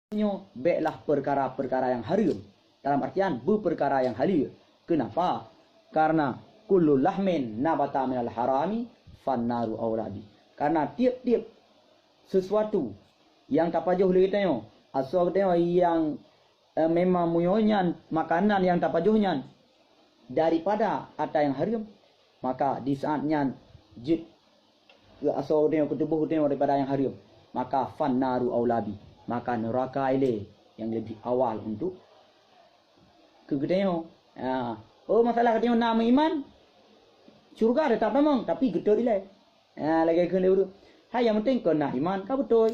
Baiklah perkara-perkara yang haram. Dalam artian berperkara yang halal. Kenapa? Karena kullu lahmin nabata minal harami fannaru aulabi. Karena tiap-tiap sesuatu yang tak pajuh boleh tengok. Asal tengok yang memang munyonya makanan yang tak pajuhnya daripada ada yang haram, maka di saatnya jid asal tengok ketubuh tengok daripada yang haram, maka fannaru aulabi, maka neraka ile yang lebih awal untuk kegedean. Oh masalah ketengok nama iman syurga tetap memang tapi gedor ile. Lagi kena dulu. Hai yang penting kena iman kau betul.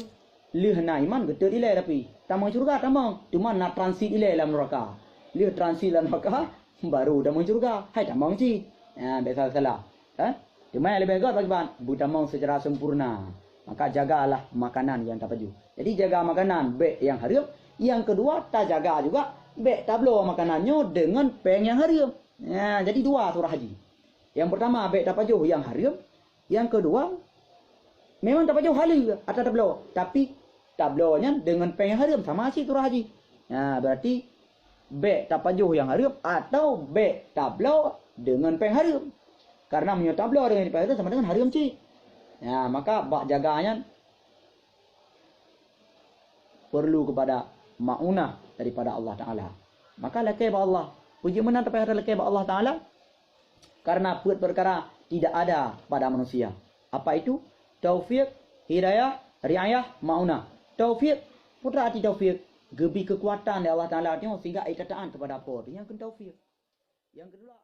Lih na iman gedor ile tapi tamang syurga tamang. Cuma nak transit ile dalam neraka. Lih transit dalam neraka baru tamang syurga. Hai tamang ci. Biasa salah. Cuma yang lebih baik bagi ban butamang secara sempurna. Maka jagalah makanan yang tak paju. Jadi jaga makanan baik yang haram. Yang kedua tak jaga juga baik tak blow makanannya dengan peng yang haram. Jadi dua surah haji. Yang pertama baik tak paju yang haram. Yang kedua memang tak paju halal atau tak blow. Tapi tak blownya dengan peng yang haram sama sih surah haji. Berarti baik tak paju yang haram atau baik tak blow dengan peng haram. Karena menyerta blow dengan peng itu sama dengan haram sih. Maka bak jaganya perlu kepada ma'unah daripada Allah Ta'ala. Maka lakai ba Allah. Puji menang terpayah lakai ba Allah Ta'ala. Karena buat perkara tidak ada pada manusia. Apa itu? Taufik, hidayah, riayah, ma'unah. Taufik, putra arti taufik. Gebi kekuatan dari Allah Ta'ala. Sehingga taat kepada apa? Yang kedua taufik. Yang kedua